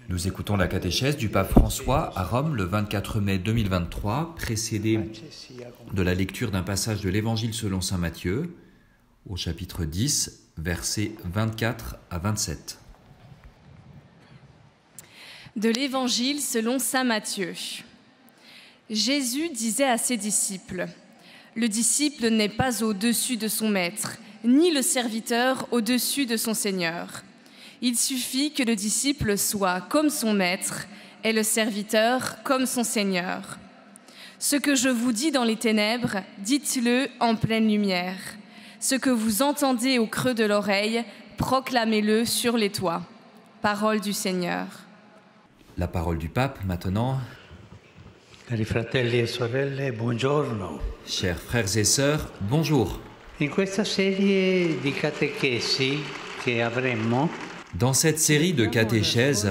Nous écoutons la catéchèse du pape François à Rome le 24 mai 2023, précédée de la lecture d'un passage de l'Évangile selon saint Matthieu, au chapitre 10, versets 24 à 27. De l'Évangile selon saint Matthieu. Jésus disait à ses disciples : « Le disciple n'est pas au-dessus de son maître, ni le serviteur au-dessus de son Seigneur. Il suffit que le disciple soit comme son maître et le serviteur comme son Seigneur. Ce que je vous dis dans les ténèbres, dites-le en pleine lumière. Ce que vous entendez au creux de l'oreille, proclamez-le sur les toits. » Parole du Seigneur. La parole du pape maintenant. Cari fratelli e sorelle, buongiorno. Chers frères et sœurs, bonjour. In questa serie di catechesi che avremmo, Dans cette série de catéchèses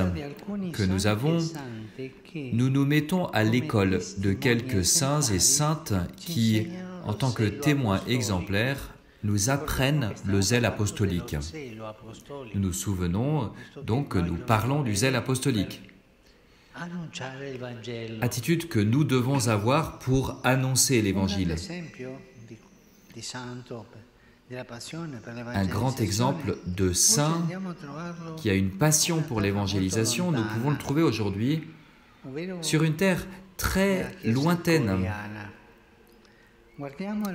que nous avons, nous nous mettons à l'école de quelques saints et saintes qui, en tant que témoins exemplaires, nous apprennent le zèle apostolique. Nous nous souvenons donc que nous parlons du zèle apostolique. Attitude que nous devons avoir pour annoncer l'Évangile. Un grand exemple de saint qui a une passion pour l'évangélisation, nous pouvons le trouver aujourd'hui sur une terre très lointaine,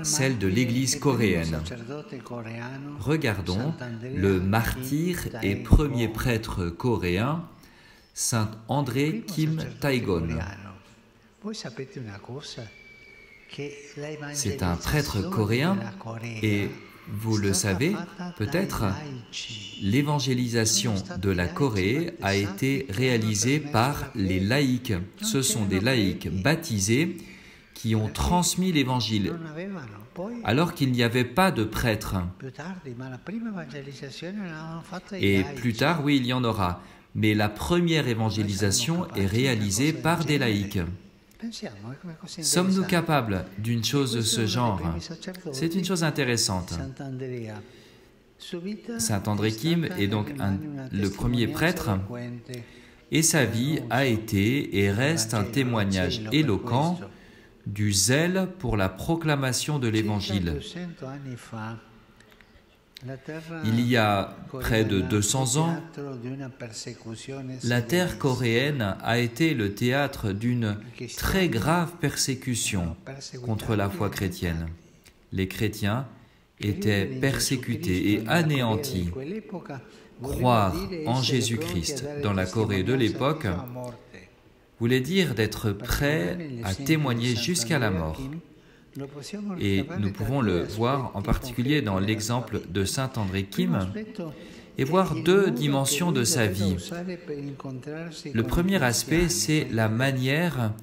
celle de l'Église coréenne. Regardons le martyr et premier prêtre coréen, saint André Kim Taegon. C'est un prêtre coréen et vous le savez peut-être, l'évangélisation de la Corée a été réalisée par les laïcs. Ce sont des laïcs baptisés qui ont transmis l'évangile, alors qu'il n'y avait pas de prêtre. Et plus tard, oui, il y en aura. Mais la première évangélisation est réalisée par des laïcs. Sommes-nous capables d'une chose de ce genre? C'est une chose intéressante. Saint André Kim est donc le premier prêtre et sa vie a été et reste un témoignage éloquent du zèle pour la proclamation de l'Évangile. Il y a près de 200 ans, la terre coréenne a été le théâtre d'une très grave persécution contre la foi chrétienne. Les chrétiens étaient persécutés et anéantis. Croire en Jésus-Christ dans la Corée de l'époque voulait dire d'être prêt à témoigner jusqu'à la mort. Et nous pouvons le voir en particulier dans l'exemple de saint André Kim et voir deux dimensions de sa vie. Le premier aspect, c'est la manière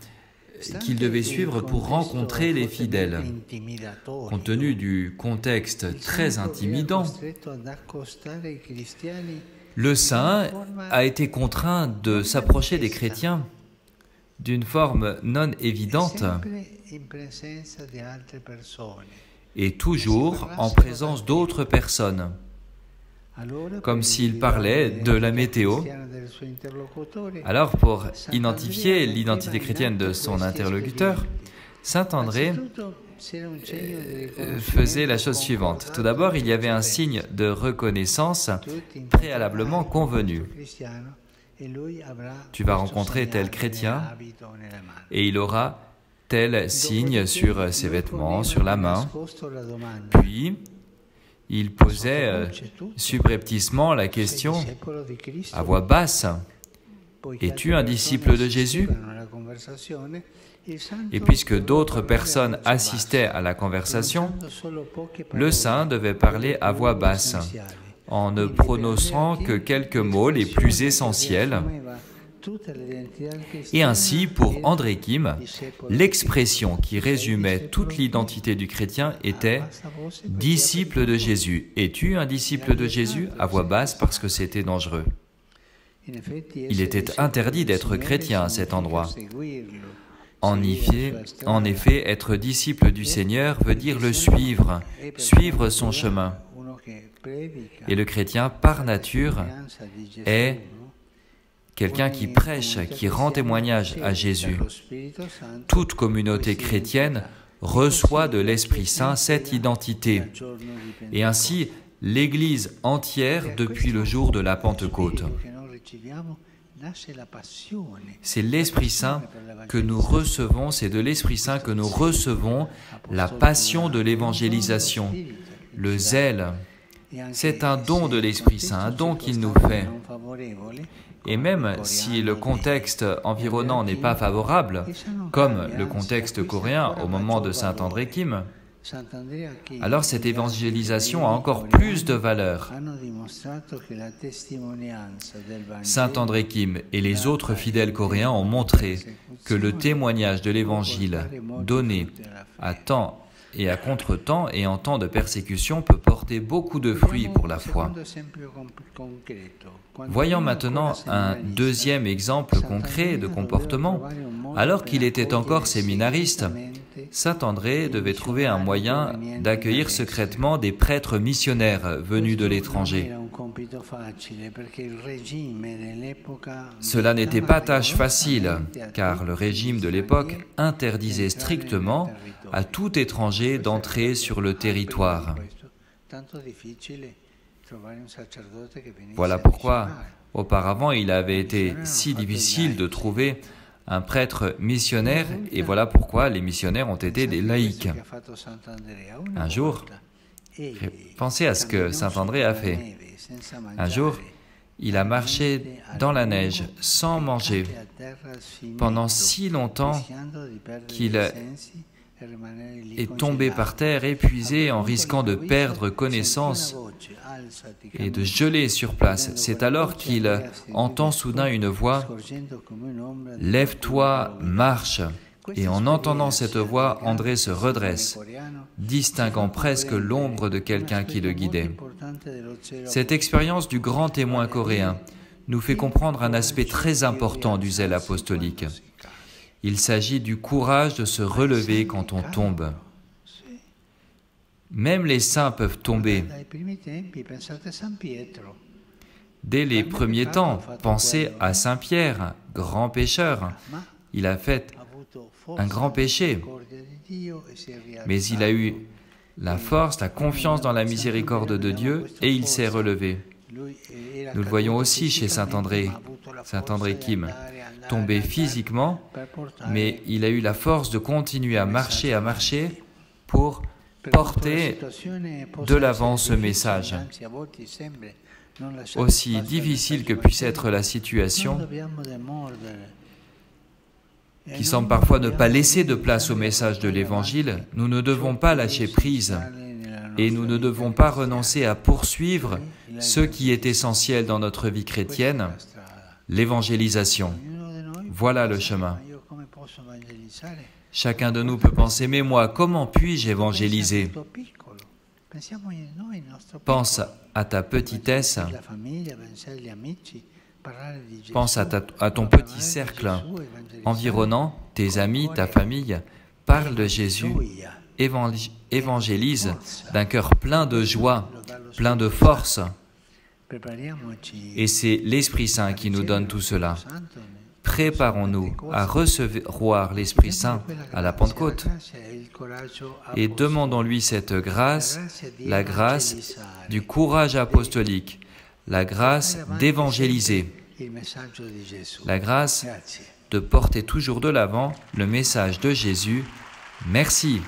qu'il devait suivre pour rencontrer les fidèles. Compte tenu du contexte très intimidant, le saint a été contraint de s'approcher des chrétiens d'une forme non évidente et toujours en présence d'autres personnes, comme s'il parlait de la météo. Alors, pour identifier l'identité chrétienne de son interlocuteur, saint André faisait la chose suivante. Tout d'abord, il y avait un signe de reconnaissance préalablement convenu. Tu vas rencontrer tel chrétien et il aura tel signe sur ses vêtements, sur la main. Puis, il posait subrepticement la question à voix basse : « Es-tu un disciple de Jésus ?» Et puisque d'autres personnes assistaient à la conversation, le saint devait parler à voix basse, en ne prononçant que quelques mots les plus essentiels. Et ainsi, pour André Kim, l'expression qui résumait toute l'identité du chrétien était « disciple de Jésus ». Es-tu un disciple de Jésus ? À voix basse parce que c'était dangereux. Il était interdit d'être chrétien à cet endroit. En effet, être disciple du Seigneur veut dire le suivre, suivre son chemin. Et le chrétien, par nature, est quelqu'un qui prêche, qui rend témoignage à Jésus. Toute communauté chrétienne reçoit de l'Esprit Saint cette identité. Et ainsi, l'Église entière depuis le jour de la Pentecôte. C'est l'Esprit Saint que nous recevons, c'est de l'Esprit Saint que nous recevons la passion de l'évangélisation, le zèle. C'est un don de l'Esprit Saint, un don qu'il nous fait. Et même si le contexte environnant n'est pas favorable, comme le contexte coréen au moment de Saint André Kim, alors cette évangélisation a encore plus de valeur. Saint André Kim et les autres fidèles coréens ont montré que le témoignage de l'Évangile donné à temps et à contre-temps et en temps de persécution peut porter beaucoup de fruits pour la foi. Voyons maintenant un deuxième exemple concret de comportement. Alors qu'il était encore séminariste, Saint André devait trouver un moyen d'accueillir secrètement des prêtres missionnaires venus de l'étranger. Cela n'était pas tâche facile, car le régime de l'époque interdisait strictement à tout étranger d'entrer sur le territoire. Voilà pourquoi, auparavant, il avait été si difficile de trouver un prêtre missionnaire, et voilà pourquoi les missionnaires ont été des laïcs. Un jour, pensez à ce que Saint André a fait. Un jour, il a marché dans la neige sans manger pendant si longtemps qu'il est tombé par terre épuisé en risquant de perdre connaissance et de geler sur place. C'est alors qu'il entend soudain une voix « Lève-toi, marche !» Et en entendant cette voix, André se redresse, distinguant presque l'ombre de quelqu'un qui le guidait. Cette expérience du grand témoin coréen nous fait comprendre un aspect très important du zèle apostolique. Il s'agit du courage de se relever quand on tombe. Même les saints peuvent tomber. Dès les premiers temps, pensez à Saint Pierre, grand pécheur. Il a fait un grand péché, mais il a eu la force, la confiance dans la miséricorde de Dieu et il s'est relevé. Nous le voyons aussi chez Saint André Kim, tombé physiquement, mais il a eu la force de continuer à marcher pour porter de l'avant ce message. Aussi difficile que puisse être la situation, qui semble parfois ne pas laisser de place au message de l'Évangile, nous ne devons pas lâcher prise et nous ne devons pas renoncer à poursuivre ce qui est essentiel dans notre vie chrétienne, l'évangélisation. Voilà le chemin. Chacun de nous peut penser, mais moi, comment puis-je évangéliser? Pense à ta petitesse, pense à ton petit cercle environnant, tes amis, ta famille, parle de Jésus, évangélise d'un cœur plein de joie, plein de force. Et c'est l'Esprit Saint qui nous donne tout cela. Préparons-nous à recevoir l'Esprit Saint à la Pentecôte et demandons-lui cette grâce, la grâce du courage apostolique, la grâce d'évangéliser, la grâce de porter toujours de l'avant le message de Jésus. Merci.